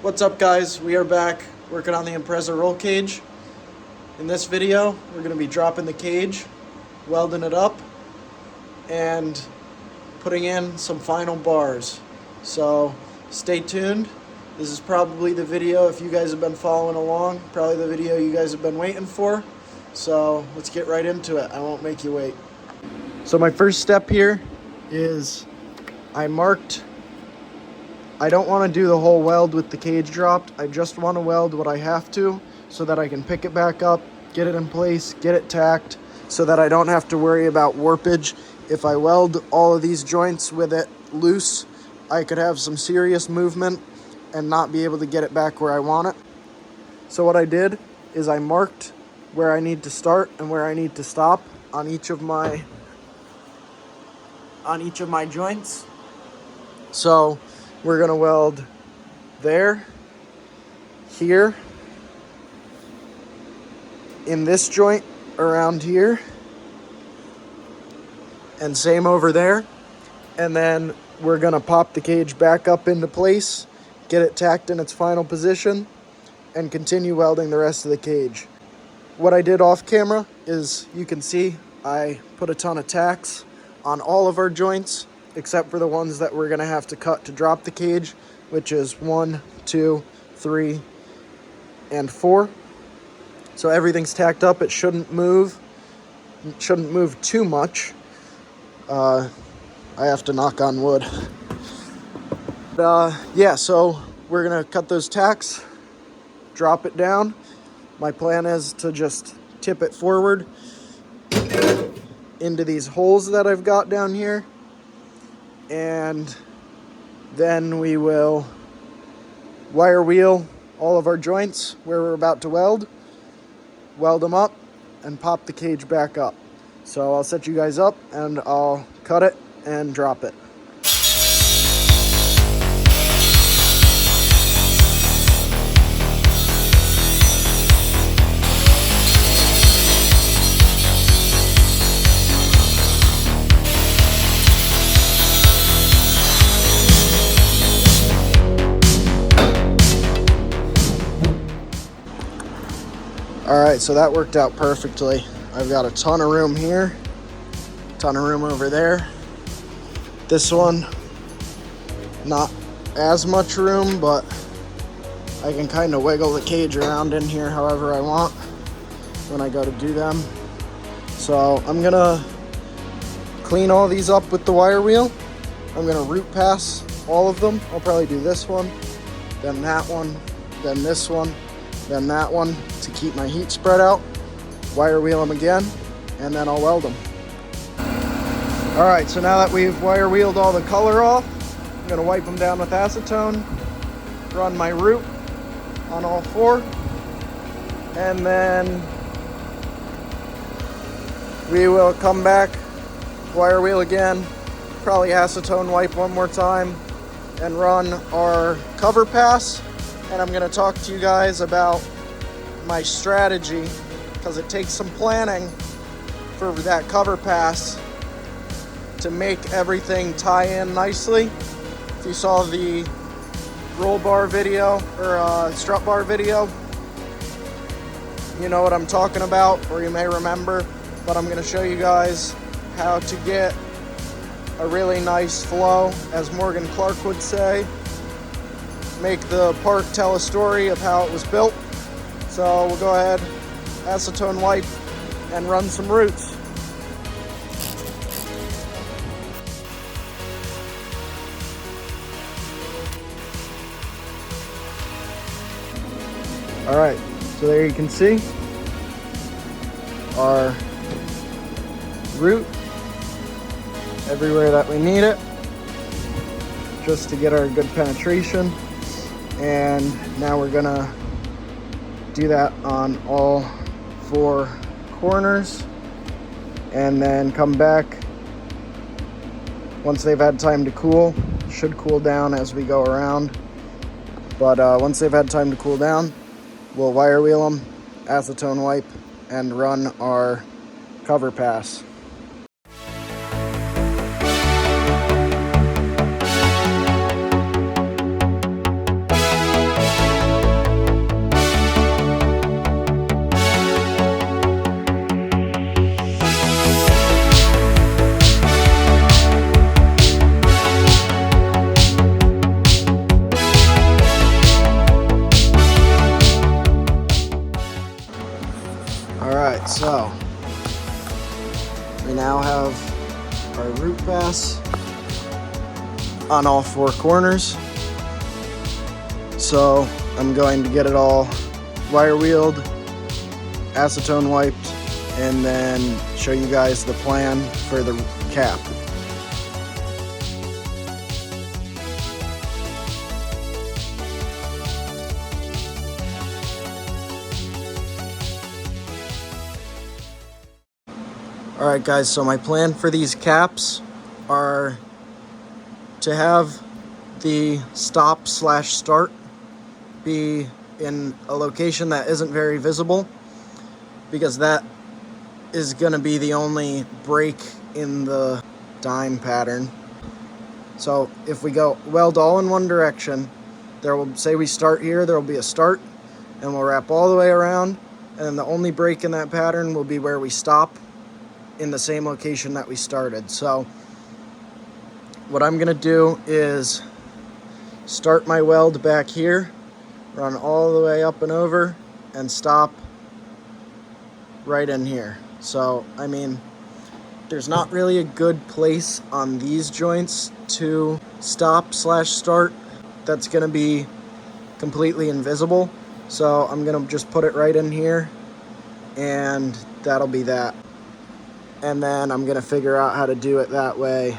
What's up, guys? We are back working on the Impreza roll cage. In this video, we're going to be dropping the cage, welding it up, and putting in some final bars. So stay tuned. This is probably the video, if you guys have been following along, probably the video you guys have been waiting for. So let's get right into it. I won't make you wait. So my first step here is I don't want to do the whole weld with the cage dropped. I just want to weld what I have to so that I can pick it back up, get it in place, get it tacked, so that I don't have to worry about warpage. If I weld all of these joints with it loose, I could have some serious movement and not be able to get it back where I want it. So what I did is I marked where I need to start and where I need to stop on each of my joints. So we're gonna weld there, here, in this joint around here, and same over there. And then we're gonna pop the cage back up into place, get it tacked in its final position, and continue welding the rest of the cage. What I did off camera is, you can see I put a ton of tacks on all of our joints, except for the ones that we're gonna have to cut to drop the cage, which is 1, 2, 3, and 4. So everything's tacked up. It shouldn't move. It shouldn't move too much. I have to knock on wood. Yeah, so we're gonna cut those tacks, drop it down. My plan is to just tip it forward into these holes that I've got down here. And then we will wire wheel all of our joints where we're about to weld them up, and pop the cage back up. So I'll set you guys up and I'll cut it and drop it. Alright, so that worked out perfectly. I've got a ton of room here, ton of room over there. This one, not as much room, but I can kind of wiggle the cage around in here however I want when I go to do them. So I'm gonna clean all these up with the wire wheel. I'm gonna root pass all of them. I'll probably do this one, then that one, then this one, then that one, to keep my heat spread out. Wire wheel them again, and then I'll weld them. All right, so now that we've wire wheeled all the color off, I'm gonna wipe them down with acetone, run my root on all 4, and then we will come back, wire wheel again, probably acetone wipe one more time, and run our cover pass. And I'm gonna talk to you guys about my strategy, because it takes some planning for that cover pass to make everything tie in nicely. If you saw the roll bar video or strut bar video, you know what I'm talking about, or you may remember, but I'm gonna show you guys how to get a really nice flow, as Morgan Clark would say. Make the part tell a story of how it was built. So we'll go ahead, acetone wipe, and run some roots. All right, so there you can see our root everywhere that we need it, just to get our good penetration. And now we're gonna do that on all 4 corners, and then come back once they've had time to cool. Should cool down as we go around, but once they've had time to cool down, we'll wire wheel them, acetone wipe, and run our cover pass. pass on all 4 corners. So I'm going to get it all wire wheeled, acetone wiped, and then show you guys the plan for the cap. Alright guys, so my plan for these caps are to have the stop/start be in a location that isn't very visible, because that is going to be the only break in the dime pattern. So if we go weld all in one direction, there will say we start here, there will be a start, and we'll wrap all the way around, and then the only break in that pattern will be where we stop in the same location that we started. So what I'm gonna do is start my weld back here, run all the way up and over, and stop right in here. So I mean, there's not really a good place on these joints to stop/start that's gonna be completely invisible. So I'm gonna just put it right in here, and that'll be that. And then I'm gonna figure out how to do it that way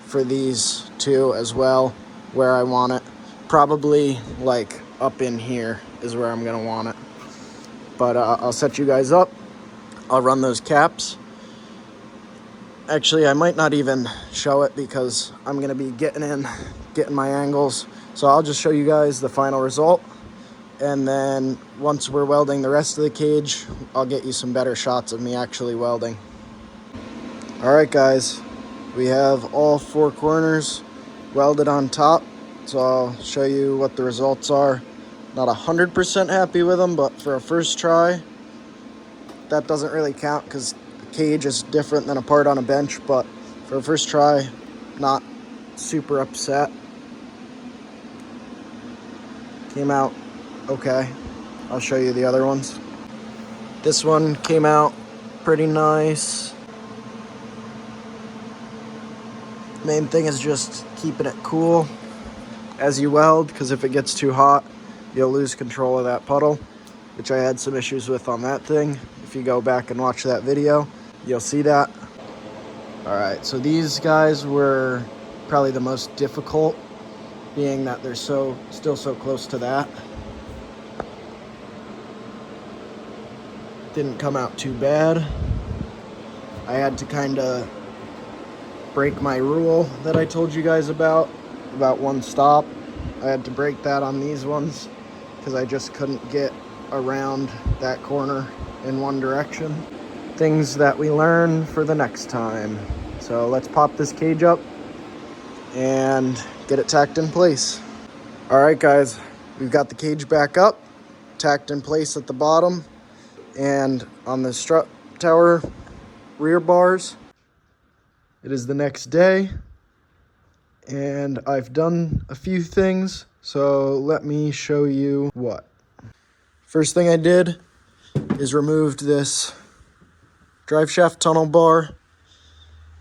for these two as well, where I want it. Probably like up in here is where I'm gonna want it. But I'll set you guys up. I'll run those caps. Actually, I might not even show it because I'm gonna be getting my angles. So I'll just show you guys the final result. And then once we're welding the rest of the cage, I'll get you some better shots of me actually welding. All right, guys, we have all 4 corners welded on top. So I'll show you what the results are. Not 100% happy with them, but for a first try, that doesn't really count because the cage is different than a part on a bench, but for a first try, not super upset. Came out okay. I'll show you the other ones. This one came out pretty nice. Main thing is just keeping it cool as you weld, because if it gets too hot, you'll lose control of that puddle, which I had some issues with on that thing. If you go back and watch that video, you'll see that. All right, so these guys were probably the most difficult, being that they're still so close to that. Didn't come out too bad. I had to kind of break my rule that I told you guys about one stop. I had to break that on these ones because I just couldn't get around that corner in one direction. Things that we learn for the next time. So let's pop this cage up and get it tacked in place. All right, guys, we've got the cage back up, tacked in place at the bottom, and on the strut tower rear bars. It is the next day, and I've done a few things, so let me show you what. First thing I did is removed this drive shaft tunnel bar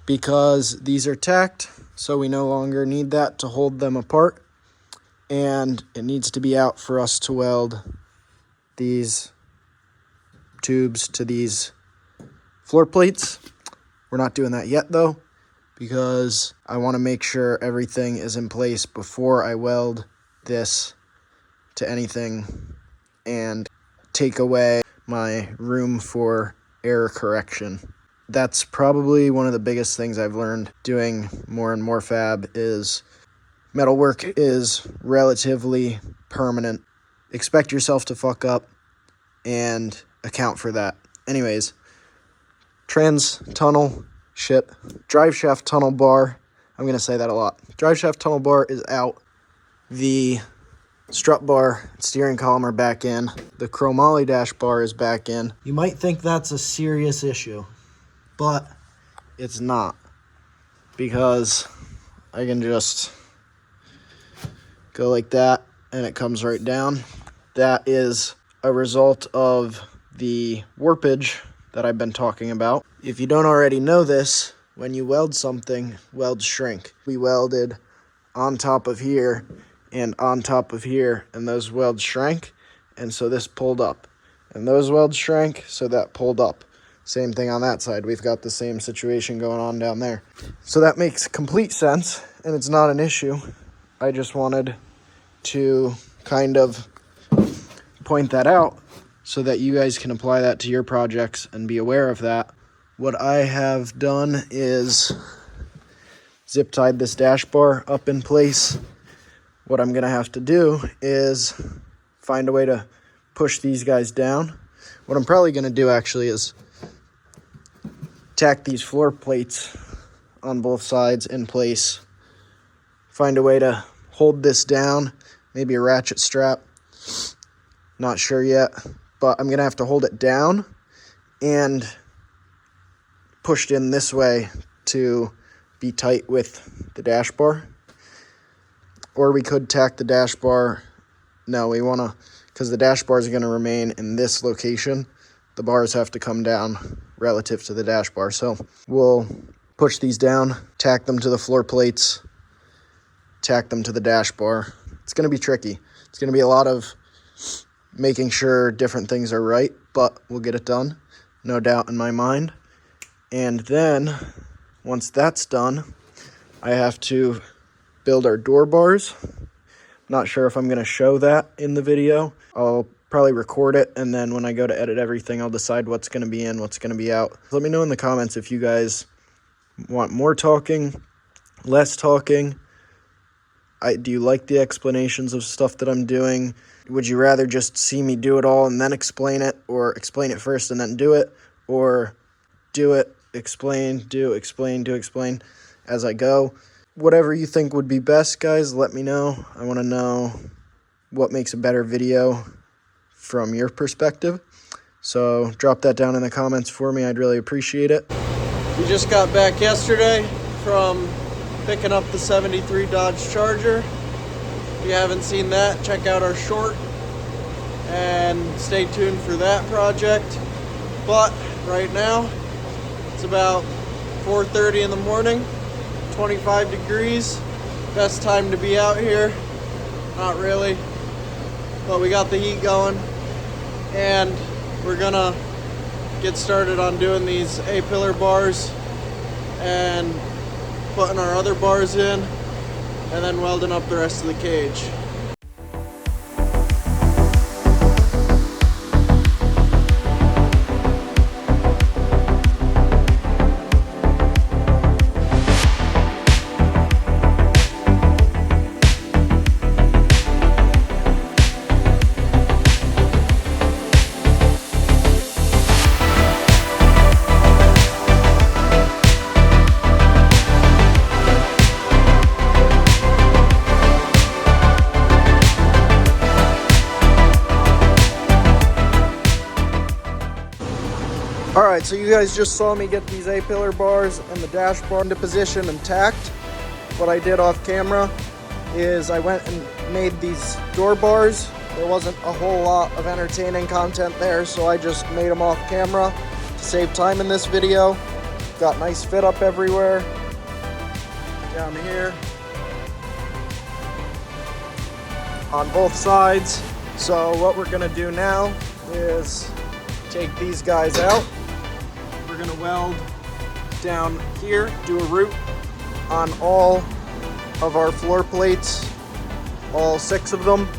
because these are tacked, so we no longer need that to hold them apart, and it needs to be out for us to weld these tubes to these floor plates. We're not doing that yet though, because I want to make sure everything is in place before I weld this to anything and take away my room for error correction. That's probably one of the biggest things I've learned doing more and more fab is metalwork is relatively permanent. Expect yourself to fuck up and account for that. Anyways, drive shaft tunnel bar. I'm going to say that a lot. Drive shaft tunnel bar is out. The strut bar, steering column are back in. The chromoly dash bar is back in. You might think that's a serious issue, but it's not, because I can just go like that and it comes right down. That is a result of the warpage that I've been talking about. If you don't already know this, when you weld something, welds shrink. We welded on top of here and on top of here, and those welds shrank, and so this pulled up. And those welds shrank, so that pulled up. Same thing on that side. We've got the same situation going on down there. So that makes complete sense, and it's not an issue. I just wanted to kind of point that out so that you guys can apply that to your projects and be aware of that. What I have done is zip tied this dash bar up in place. What I'm gonna have to do is find a way to push these guys down. What I'm probably gonna do actually is tack these floor plates on both sides in place. Find a way to hold this down, maybe a ratchet strap. Not sure yet, but I'm gonna have to hold it down and pushed in this way to be tight with the dash bar. Or we could tack the dash bar. No, we wanna, because the dash bar is gonna remain in this location. The bars have to come down relative to the dash bar. So we'll push these down, tack them to the floor plates, tack them to the dash bar. It's gonna be tricky. It's gonna be a lot of making sure different things are right, but we'll get it done, no doubt in my mind. And then once that's done, I have to build our door bars. Not sure if I'm going to show that in the video. I'll probably record it, and then when I go to edit everything, I'll decide what's going to be in, what's going to be out. Let me know in the comments if you guys want more talking, less talking. Do you like the explanations of stuff that I'm doing? Would you rather just see me do it all and then explain it, or explain it first and then do it, or do it, explain, do, explain, do, explain as I go? Whatever you think would be best, guys, let me know. I want to know what makes a better video from your perspective. So drop that down in the comments for me. I'd really appreciate it. We just got back yesterday from picking up the 73 Dodge Charger. If you haven't seen that, check out our short and stay tuned for that project. But right now, it's about 4:30 in the morning, 25 degrees. Best time to be out here. Not really, but we got the heat going, and we're gonna get started on doing these A-pillar bars and putting our other bars in, and then welding up the rest of the cage. Alright, so you guys just saw me get these A-pillar bars and the dash bar into position and tacked. What I did off camera is I went and made these door bars. There wasn't a whole lot of entertaining content there, so I just made them off camera to save time in this video. Got nice fit up everywhere. Down here. On both sides. So what we're gonna do now is take these guys out. We're gonna weld down here, do a root on all of our floor plates, all 6 of them,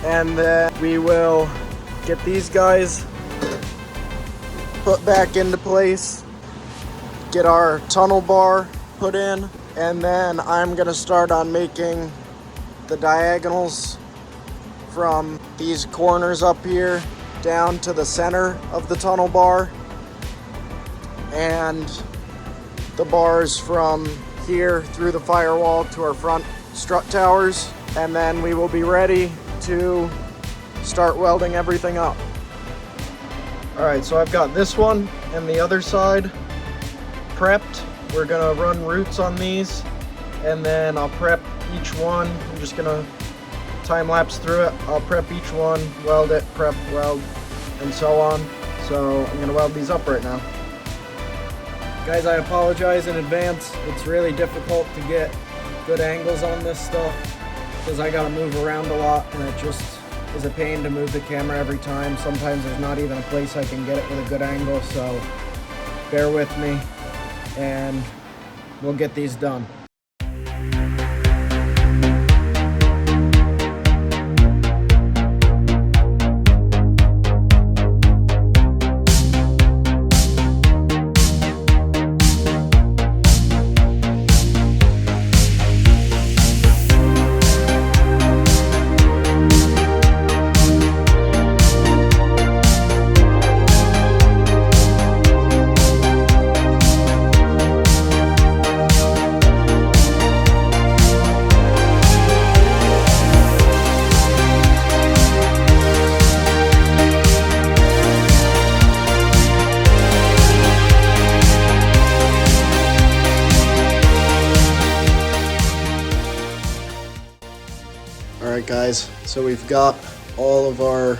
and then we will get these guys put back into place, get our tunnel bar put in, and then I'm gonna start on making the diagonals from these corners up here down to the center of the tunnel bar, and the bars from here through the firewall to our front strut towers, and then we will be ready to start welding everything up. Alright, so I've got this one and the other side prepped. We're gonna run roots on these, and then I'll prep each one. I'm just gonna time lapse through it. I'll prep each one, weld it, prep, weld, and so on. So I'm gonna weld these up right now. Guys, I apologize in advance. It's really difficult to get good angles on this stuff because I gotta move around a lot and it just is a pain to move the camera every time. Sometimes there's not even a place I can get it with a good angle, so bear with me and we'll get these done. Alright guys, so we've got all of our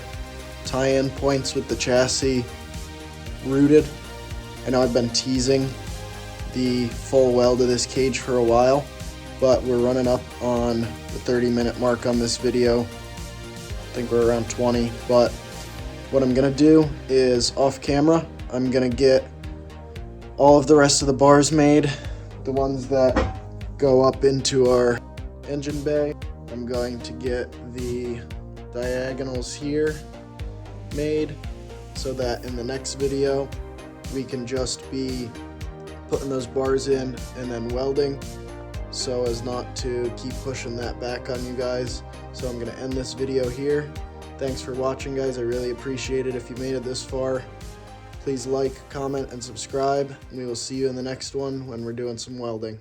tie-in points with the chassis routed. I know I've been teasing the full weld of this cage for a while, but we're running up on the 30-minute mark on this video. I think we're around 20, but what I'm gonna do is off camera, I'm gonna get all of the rest of the bars made, the ones that go up into our engine bay. I'm going to get the diagonals here made so that in the next video we can just be putting those bars in and then welding so as not to keep pushing that back on you guys. So I'm going to end this video here. Thanks for watching, guys. I really appreciate it if you made it this far. Please like, comment, and subscribe, and we will see you in the next one when we're doing some welding.